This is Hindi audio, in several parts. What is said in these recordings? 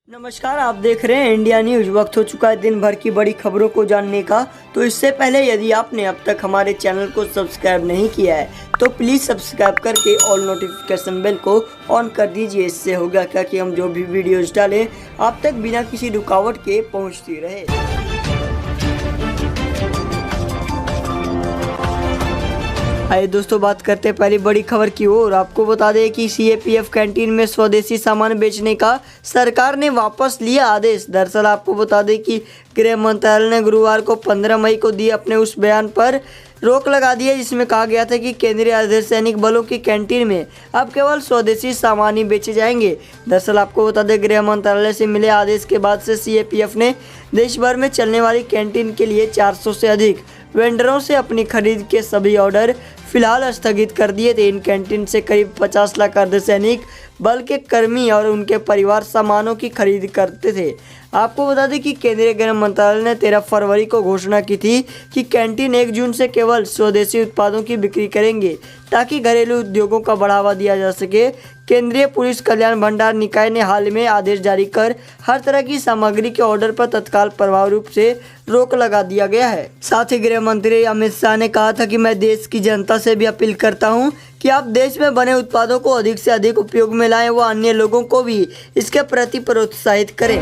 नमस्कार, आप देख रहे हैं इंडिया न्यूज। वक्त हो चुका है दिन भर की बड़ी खबरों को जानने का। तो इससे पहले यदि आपने अब तक हमारे चैनल को सब्सक्राइब नहीं किया है तो प्लीज़ सब्सक्राइब करके ऑल नोटिफिकेशन बेल को ऑन कर दीजिए। इससे होगा क्या कि हम जो भी वीडियोस डालें आप तक बिना किसी रुकावट के पहुंचती रहे। आइए दोस्तों, बात करते हैं पहली बड़ी खबर की ओर। आपको बता दें कि सीएपीएफ कैंटीन में स्वदेशी सामान बेचने का सरकार ने वापस लिया आदेश। दरअसल आपको बता दें कि गृह मंत्रालय ने गुरुवार को 15 मई को दिए अपने उस बयान पर रोक लगा दी है, जिसमें कहा गया था कि केंद्रीय अर्धसैनिक बलों की कैंटीन में अब केवल स्वदेशी सामान ही बेचे जाएंगे। दरअसल आपको बता दें, गृह मंत्रालय से मिले आदेश के बाद से सीएपीएफ ने देश भर में चलने वाली कैंटीन के लिए 400 से अधिक वेंडरों से अपनी खरीद के सभी ऑर्डर फिलहाल स्थगित कर दिए थे। इन कैंटीन से करीब 50 लाख अर्धसैनिक बल के कर्मी और उनके परिवार सामानों की खरीद करते थे। आपको बता दें कि केंद्रीय गृह मंत्रालय ने 13 फरवरी को घोषणा की थी कि कैंटीन 1 जून से केवल स्वदेशी उत्पादों की बिक्री करेंगे ताकि घरेलू उद्योगों का बढ़ावा दिया जा सके। केंद्रीय पुलिस कल्याण भंडार निकाय ने हाल में आदेश जारी कर हर तरह की सामग्री के ऑर्डर पर तत्काल प्रभाव रूप से रोक लगा दिया गया है। साथ ही गृह मंत्री अमित शाह ने कहा था कि मैं देश की जनता से भी अपील करता हूं कि आप देश में बने उत्पादों को अधिक से अधिक उपयोग में लाएं व अन्य लोगों को भी इसके प्रति प्रोत्साहित करें।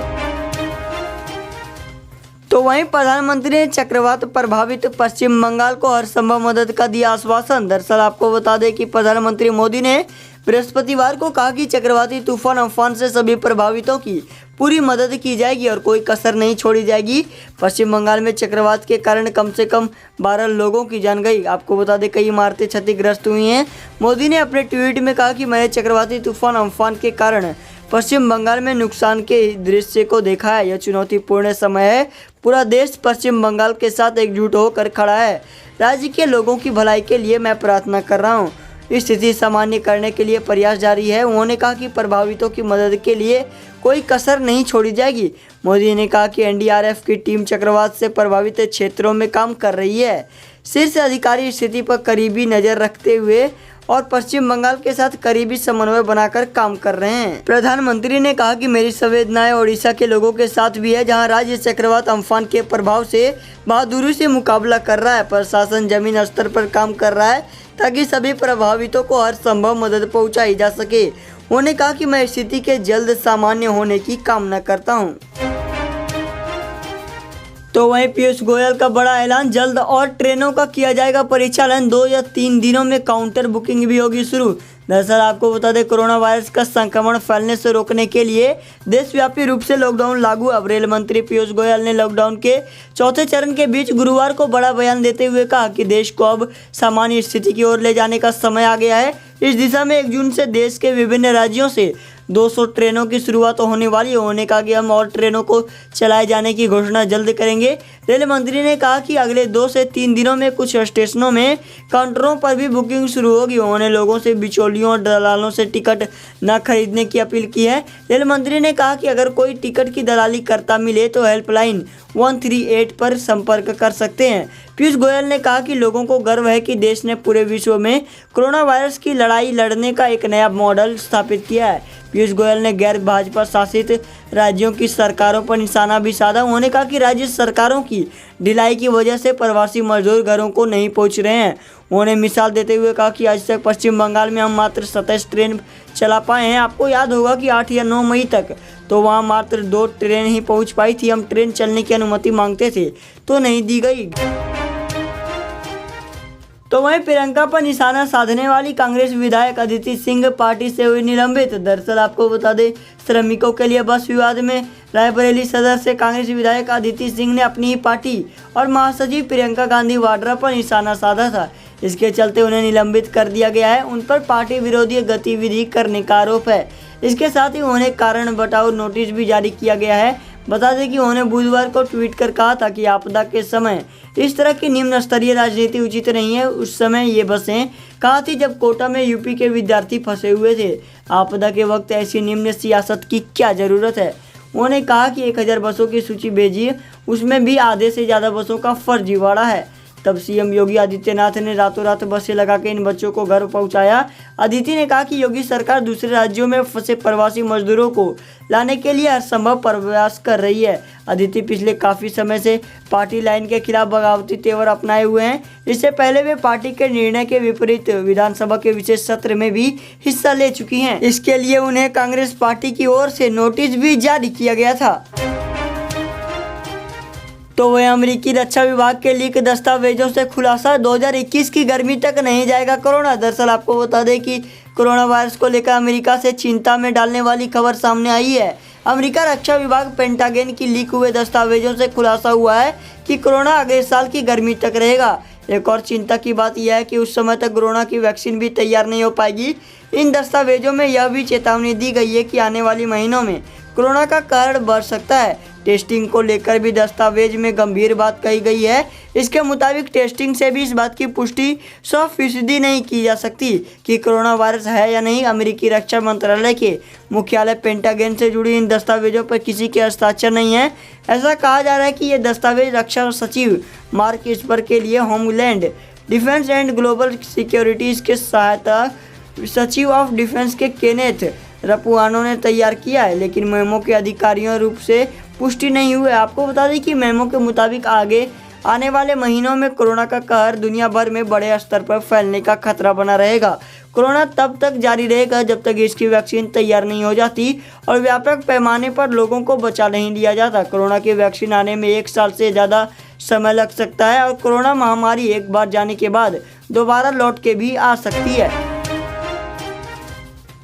तो वहीं प्रधानमंत्री ने चक्रवात प्रभावित पश्चिम बंगाल को हर संभव मदद का दिया आश्वासन। दरअसल आपको बता दें कि प्रधानमंत्री मोदी ने बृहस्पतिवार को कहा कि चक्रवाती तूफान अम्फान से सभी प्रभावितों की पूरी मदद की जाएगी और कोई कसर नहीं छोड़ी जाएगी। पश्चिम बंगाल में चक्रवात के कारण कम से कम 12 लोगों की जान गई। आपको बता दें, कई इमारतें क्षतिग्रस्त हुई हैं। मोदी ने अपने ट्वीट में कहा कि मैंने चक्रवाती तूफान अम्फान के कारण पश्चिम बंगाल में नुकसान के दृश्य को देखा है। यह चुनौतीपूर्ण समय है। पूरा देश पश्चिम बंगाल के साथ एकजुट होकर खड़ा है। राज्य के लोगों की भलाई के लिए मैं प्रार्थना कर रहा हूँ। स्थिति सामान्य करने के लिए प्रयास जारी है। उन्होंने कहा कि प्रभावितों की मदद के लिए कोई कसर नहीं छोड़ी जाएगी। मोदी ने कहा कि एनडीआरएफ की टीम चक्रवात से प्रभावित क्षेत्रों में काम कर रही है। शीर्ष अधिकारी स्थिति पर करीबी नज़र रखते हुए और पश्चिम बंगाल के साथ करीबी समन्वय बनाकर काम कर रहे हैं। प्रधानमंत्री ने कहा कि मेरी संवेदनाएं ओडिशा के लोगों के साथ भी है, जहां राज्य चक्रवात अम्फान के प्रभाव से बहादुरी से मुकाबला कर रहा है। प्रशासन जमीन स्तर पर काम कर रहा है ताकि सभी प्रभावितों को हर संभव मदद पहुंचाई जा सके। उन्होंने कहा कि मैं स्थिति के जल्द सामान्य होने की कामना करता हूं। तो वहीं पीयूष गोयल का बड़ा ऐलान, जल्द और ट्रेनों का किया जाएगा परिचालन। 2 या 3 दिनों में काउंटर बुकिंग भी होगी शुरू। दरअसल आपको बता दें, कोरोना वायरस का संक्रमण फैलने से रोकने के लिए देशव्यापी रूप से लॉकडाउन लागू। अब रेल मंत्री पीयूष गोयल ने लॉकडाउन के चौथे चरण के बीच गुरुवार को बड़ा बयान देते हुए कहा कि देश को अब सामान्य स्थिति की ओर ले जाने का समय आ गया है। इस दिशा में 1 जून से देश के विभिन्न राज्यों से 200 ट्रेनों की शुरुआत होने वाली है। उन्होंने कहा कि हम और ट्रेनों को चलाए जाने की घोषणा जल्द करेंगे। रेल मंत्री ने कहा कि अगले 2 से 3 दिनों में कुछ स्टेशनों में काउंटरों पर भी बुकिंग शुरू होगी। उन्होंने लोगों से बिचौलियों और दलालों से टिकट न खरीदने की अपील की है। रेल मंत्री ने कहा कि अगर कोई टिकट की दलाली करता मिले तो हेल्पलाइन 138 पर संपर्क कर सकते हैं। पीयूष गोयल ने कहा कि लोगों को गर्व है कि देश ने पूरे विश्व में कोरोना वायरस की लड़ाई लड़ने का एक नया मॉडल स्थापित किया है। पीयूष गोयल ने गैर भाजपा शासित राज्यों की सरकारों पर निशाना भी साधा। उन्होंने कहा कि राज्य सरकारों की ढिलाई की वजह से प्रवासी मजदूर घरों को नहीं पहुंच रहे हैं। उन्होंने मिसाल देते हुए कहा कि आज तक पश्चिम बंगाल में हम मात्र 27 ट्रेन चला पाए हैं। आपको याद होगा कि 8 या 9 मई तक तो वहाँ मात्र 2 ट्रेन ही पहुँच पाई थी। हम ट्रेन चलने की अनुमति मांगते थे तो नहीं दी गई। तो वहीं प्रियंका पर निशाना साधने वाली कांग्रेस विधायक अदिति सिंह पार्टी से हुई निलंबित। दरअसल आपको बता दें, श्रमिकों के लिए बस विवाद में रायबरेली सदर से कांग्रेस विधायक अदिति सिंह ने अपनी ही पार्टी और महासचिव प्रियंका गांधी वाड्रा पर निशाना साधा था। इसके चलते उन्हें निलंबित कर दिया गया है। उन पर पार्टी विरोधी गतिविधि करने का आरोप है। इसके साथ ही उन्हें कारण बताओ नोटिस भी जारी किया गया है। बता दें कि उन्होंने बुधवार को ट्वीट कर कहा था कि आपदा के समय इस तरह की निम्न स्तरीय राजनीति उचित नहीं है। उस समय ये बसें कहा थी जब कोटा में यूपी के विद्यार्थी फंसे हुए थे। आपदा के वक्त ऐसी निम्न सियासत की क्या ज़रूरत है। उन्होंने कहा कि 1000 बसों की सूची भेजी, उसमें भी आधे से ज़्यादा बसों का फर्जीवाड़ा है। तब सीएम योगी आदित्यनाथ ने रातों रात बसें लगा के इन बच्चों को घर पहुंचाया। अदिति ने कहा कि योगी सरकार दूसरे राज्यों में फंसे प्रवासी मजदूरों को लाने के लिए हर संभव प्रयास कर रही है। अदिति पिछले काफ़ी समय से पार्टी लाइन के खिलाफ बगावती तेवर अपनाए हुए हैं। इससे पहले वे पार्टी के निर्णय के विपरीत विधानसभा के विशेष सत्र में भी हिस्सा ले चुकी हैं। इसके लिए उन्हें कांग्रेस पार्टी की ओर से नोटिस भी जारी किया गया था। तो वह अमेरिकी रक्षा विभाग के लीक दस्तावेजों से खुलासा, 2021 की गर्मी तक नहीं जाएगा कोरोना। दरअसल आपको बता दें कि कोरोना वायरस को लेकर अमेरिका से चिंता में डालने वाली खबर सामने आई है। अमेरिका रक्षा विभाग पेंटागन की लीक हुए दस्तावेजों से खुलासा हुआ है कि कोरोना अगले साल की गर्मी तक रहेगा। एक और चिंता की बात यह है कि उस समय तक कोरोना की वैक्सीन भी तैयार नहीं हो पाएगी। इन दस्तावेजों में यह भी चेतावनी दी गई है कि आने वाले महीनों में कोरोना का कहर बढ़ सकता है। टेस्टिंग को लेकर भी दस्तावेज में गंभीर बात कही गई है। इसके मुताबिक टेस्टिंग से भी इस बात की पुष्टि 100% नहीं की जा सकती कि कोरोना वायरस है या नहीं। अमेरिकी रक्षा मंत्रालय के मुख्यालय पेंटागन से जुड़ी इन दस्तावेजों पर किसी के हस्ताक्षर नहीं है। ऐसा कहा जा रहा है कि ये दस्तावेज रक्षा सचिव मार्क एस्पर के लिए homeland defence and global securities के सहायता सचिव ऑफ डिफेंस के केनेथ रपुआनो ने तैयार किया है, लेकिन मेमो के अधिकारियों रूप से पुष्टि नहीं हुई। आपको बता दें कि मेमो के मुताबिक आगे आने वाले महीनों में कोरोना का कहर दुनिया भर में बड़े स्तर पर फैलने का खतरा बना रहेगा। कोरोना तब तक जारी रहेगा जब तक इसकी वैक्सीन तैयार नहीं हो जाती और व्यापक पैमाने पर लोगों को बचा नहीं लिया जाता। कोरोना की वैक्सीन आने में 1 साल से ज़्यादा समय लग सकता है और कोरोना महामारी एक बार जाने के बाद दोबारा लौट के भी आ सकती है।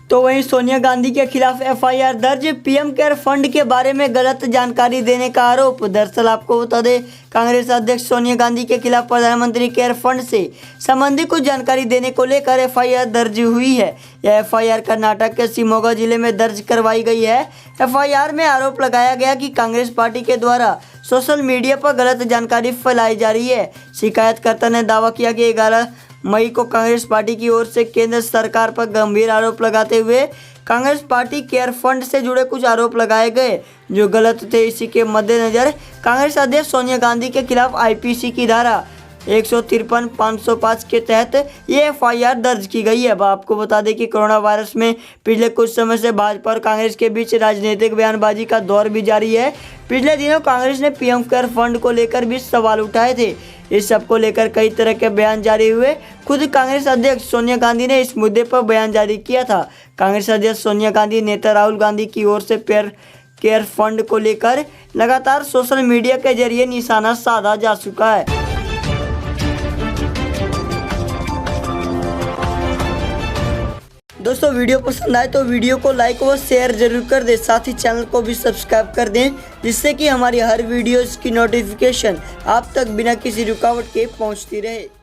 तो वहीं सोनिया गांधी के खिलाफ एफआईआर दर्ज, पीएम केयर फंड के बारे में गलत जानकारी देने का आरोप। दरअसल आपको बता दें, कांग्रेस अध्यक्ष सोनिया गांधी के खिलाफ प्रधानमंत्री केयर फंड से संबंधित कुछ जानकारी देने को लेकर एफआईआर दर्ज हुई है। यह एफआईआर कर्नाटक के शिमोगा जिले में दर्ज करवाई गई है। एफआईआर में आरोप लगाया गया कि कांग्रेस पार्टी के द्वारा सोशल मीडिया पर गलत जानकारी फैलाई जा रही है। शिकायतकर्ता ने दावा किया कि 11 मई को कांग्रेस पार्टी की ओर से केंद्र सरकार पर गंभीर आरोप लगाते हुए कांग्रेस पार्टी केयर फंड से जुड़े कुछ आरोप लगाए गए जो गलत थे। इसी के मद्देनजर कांग्रेस अध्यक्ष सोनिया गांधी के खिलाफ आईपीसी की धारा 153, 505 के तहत ये एफआईआर दर्ज की गई है। अब आपको बता दें कि कोरोना वायरस में पिछले कुछ समय से भाजपा और कांग्रेस के बीच राजनीतिक बयानबाजी का दौर भी जारी है। पिछले दिनों कांग्रेस ने पीएम केयर फंड को लेकर भी सवाल उठाए थे। इस सब को लेकर कई तरह के बयान जारी हुए। खुद कांग्रेस अध्यक्ष सोनिया गांधी ने इस मुद्दे पर बयान जारी किया था। कांग्रेस अध्यक्ष सोनिया गांधी नेता राहुल गांधी की ओर से केयर फंड को लेकर लगातार सोशल मीडिया के जरिए निशाना साधा जा चुका है। दोस्तों वीडियो पसंद आए तो वीडियो को लाइक व शेयर जरूर कर दें, साथ ही चैनल को भी सब्सक्राइब कर दें, जिससे कि हमारी हर वीडियोस की नोटिफिकेशन आप तक बिना किसी रुकावट के पहुंचती रहे।